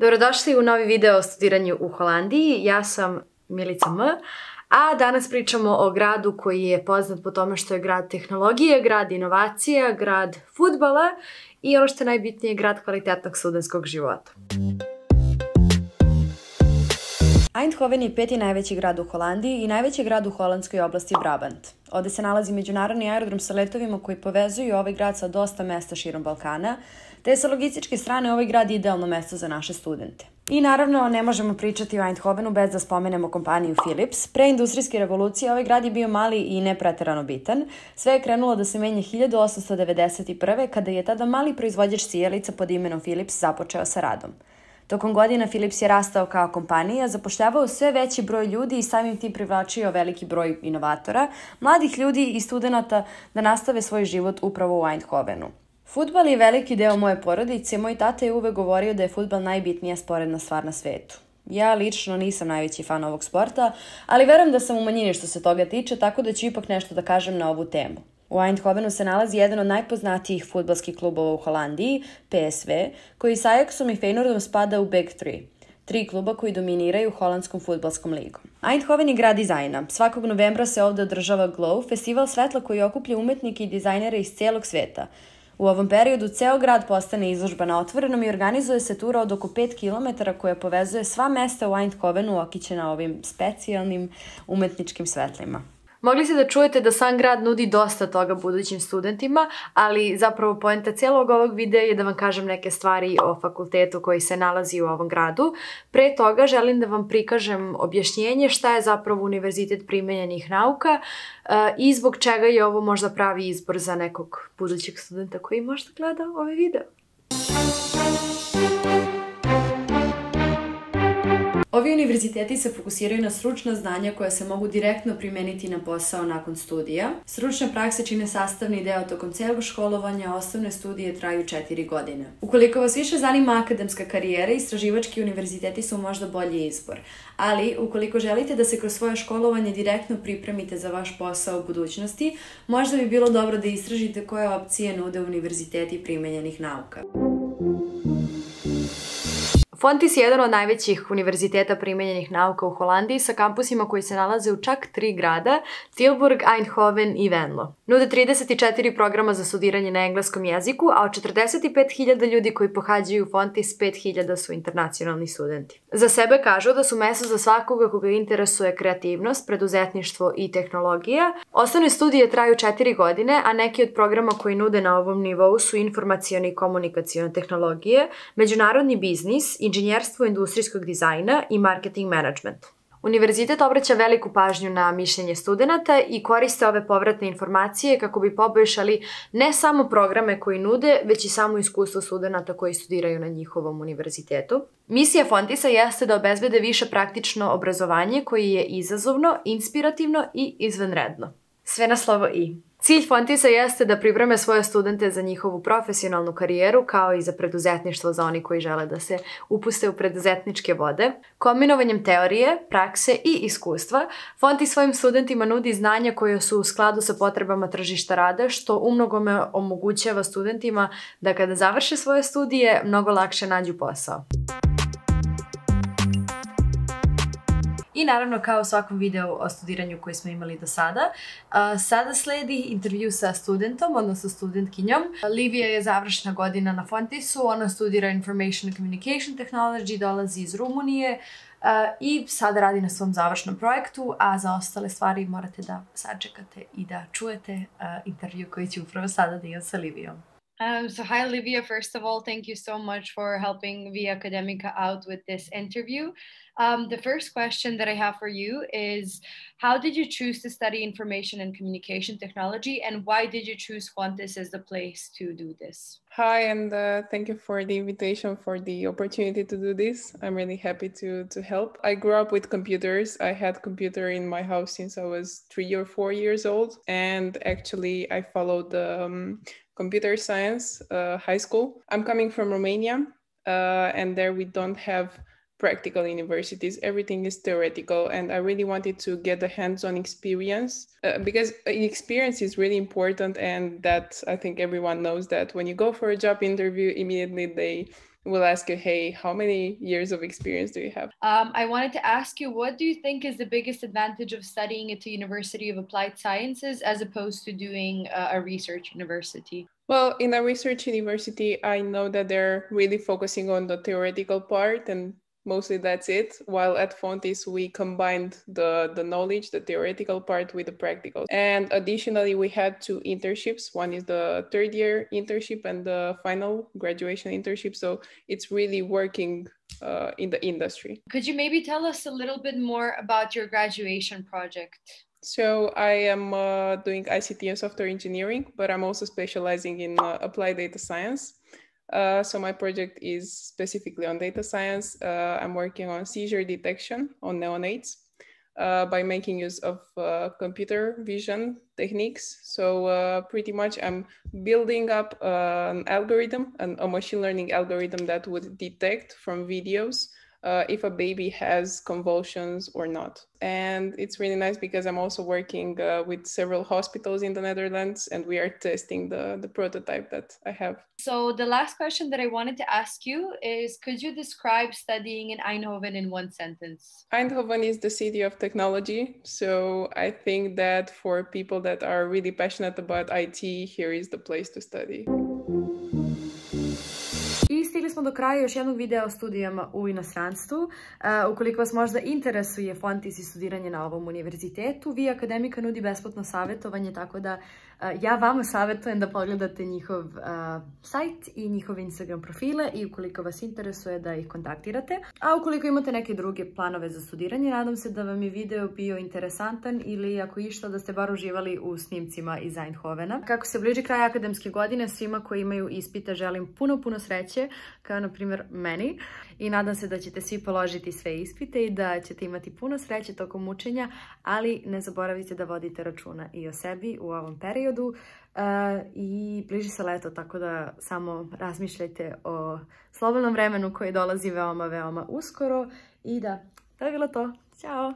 Dobrodošli u novi video o studiranju u Holandiji. Ja sam Milica M. A danas pričamo o gradu koji je poznat po tome što je grad tehnologije, grad inovacija, grad fudbala i ono što je najbitnije, grad kvalitetnog studentskog života. Eindhoven je peti najveći grad u Holandiji i najveći grad u holandskoj oblasti Brabant. Ovde se nalazi međunarodni aerodrom sa letovima koji povezuju ovaj grad sa dosta mesta širom Balkana, te je sa logističke strane ovaj grad idealno mesto za naše studente. I naravno, ne možemo pričati o Eindhovenu bez da spomenemo kompaniju Philips. Pre industrijske revolucije ovaj grad je bio mali i ne preterano bitan. Sve je krenulo da se menja 1891. kada je tada mali proizvođač sijalica pod imenom Philips započeo sa radom. Tokom godina Philips je rastao kao kompanija, zapošljavao sve veći broj ljudi i samim tim privlačio veliki broj inovatora, mladih ljudi i studenata da nastave svoj život upravo u Eindhovenu. Fudbal je veliki deo moje porodice. Moj tata je uvek govorio da je fudbal najbitnija sporedna stvar na svetu. Ja lično nisam najveći fan ovog sporta, ali verujem da sam u manjini što se toga tiče, tako da ću ipak nešto da kažem na ovu temu. U Eindhovenu se nalazi jedan od najpoznatijih fudbalskih klubova u Holandiji, PSV, koji sa Ajaxom i Feyenoordom spada u Big 3. 3 kluba koji dominiraju holandskom fudbalskom ligom. Eindhoven je grad dizajna. Svakog novembra se ovde održava Glow, festival svetla koji okuplja umetnike i dizajnere iz celog sveta. U ovom periodu ceo grad postane izložba na otvorenom i organizuje se tura od oko 5 km koja povezuje sva mesta u Eindhovenu okićena ovim specijalnim umetničkim svetlima. Mogli ste da čujete da sam grad nudi dosta toga budućim studentima, ali zapravo poenta cijelog ovog videa je da vam kažem neke stvari o fakultetu koji se nalazi u ovom gradu. Pre toga želim da vam prikažem objašnjenje šta je zapravo Univerzitet primenjenih nauka i zbog čega je ovo možda pravi izbor za nekog budućeg studenta koji možda gleda ovaj video. Ovi univerziteti se fokusiraju na stručna znanja koja se mogu direktno primeniti na posao nakon studija. Stručne prakse čine sastavni deo tokom celog školovanja, a osnovne studije traju 4 godine. Ukoliko vas više zanima akademska karijera, istraživački univerziteti su možda bolji izbor. Ali, ukoliko želite da se kroz svoje školovanje direktno pripremite za vaš posao u budućnosti, možda bi bilo dobro da istražite koje opcije nude univerziteti primenjenih nauka. Fontys je jedan od najvećih univerziteta primenjenih nauka u Holandiji sa kampusima koji se nalaze u čak 3 grada, Tilburg, Eindhoven i Venlo. Nude 34 programa za studiranje na engleskom jeziku, a od 45.000 ljudi koji pohađaju Fontys, 5.000 su internacionalni studenti. Za sebe kažu da su mesto za svakoga koga interesuje kreativnost, preduzetništvo i tehnologija. Osnovne studije traju 4 godine, a neki od programa koji nude na ovom nivou su informacione i komunikacione tehnologije, međunarodni biznis, inženjerstvo industrijskog dizajna i marketing management. Univerzitet obraća veliku pažnju na mišljenje studenata i koriste ove povratne informacije kako bi poboljšali ne samo programe koji nude, već i samo iskustvo studenata koji studiraju na njihovom univerzitetu. Misija Fontysa jeste da obezbede više praktično obrazovanje koje je izazovno, inspirativno i izvanredno. Sve na slovo I. Cilj Fontysa jeste da pripreme svoje studente za njihovu profesionalnu karijeru kao i za preduzetništvo za oni koji žele da se upuste u preduzetničke vode. Kombinovanjem teorije, prakse i iskustva, Fontys svojim studentima nudi znanja koje su u skladu sa potrebama tržišta rada, što umnogome omogućava studentima da kada završe svoje studije mnogo lakše nađu posao. I naravno, kao u svakom videu o studiranju koji smo imali do sada, sada sledi intervju sa studentom, odnosno studentkinjom. Livija je završna godina na Fontysu, ona studira Information and Communication Technology, dolazi iz Rumunije i sada radi na svom završnom projektu, a za ostale stvari morate da sačekate i da čujete intervju koji ću upravo sada da imam sa Livijom. So hi Olivia, first of all, thank you so much for helping Via Academica out with this interview. The first question that I have for you is, how did you choose to study information and communication technology, and why did you choose Fontys as the place to do this? Hi, and thank you for the invitation, for the opportunity to do this. I'm really happy to help. I grew up with computers. I had computer in my house since I was 3 or 4 years old, and actually I followed the computer science high school. I'm coming from Romania, and there we don't have practical universities. Everything is theoretical, and I really wanted to get a hands-on experience because experience is really important, and that I think everyone knows that when you go for a job interview, immediately will ask you, hey, how many years of experience do you have? I wanted to ask you, what do you think is the biggest advantage of studying at the University of Applied Sciences as opposed to doing a research university? Well, in a research university, I know that they're really focusing on the theoretical part, and mostly that's it. While at Fontys, we combined the knowledge, the theoretical part with the practical. And additionally, we had 2 internships. One is the 3rd year internship and the final graduation internship. So it's really working in the industry. Could you maybe tell us a little bit more about your graduation project? So I am doing ICT and software engineering, but I'm also specializing in applied data science. So my project is specifically on data science. I'm working on seizure detection on neonates by making use of computer vision techniques. So pretty much I'm building up an algorithm, a machine learning algorithm that would detect from videos if a baby has convulsions or not. And it's really nice because I'm also working with several hospitals in the Netherlands, and we are testing the prototype that I have. So the last question that I wanted to ask you is, could you describe studying in Eindhoven in 1 sentence? Eindhoven is the city of technology. So I think that for people that are really passionate about IT, here is the place to study. I stigli smo do kraja još jednog videa o studijama u inostranstvu. Ukoliko vas možda interesuje Fontys i studiranje na ovom univerzitetu, Vi Akademika nudi besplatno savjetovanje, tako da ja vama savjetujem da pogledate njihov sajt i njihove Instagram profile i ukoliko vas interesuje da ih kontaktirate. A ukoliko imate neke druge planove za studiranje, nadam se da vam je video bio interesantan ili ako išta da ste bar uživali u snimcima iz Eindhovena. Kako se bliži kraj akademske godine, svima koji imaju ispite želim puno sreće, kao na primjer meni, i nadam se da ćete svi položiti sve ispite i da ćete imati puno sreće tokom učenja, ali ne zaboravite da vodite računa i o sebi u ovom periodu. I bliži se leto, tako da samo razmišljajte o slobodnom vremenu koje dolazi veoma uskoro. I da, to je bilo to. Ćao!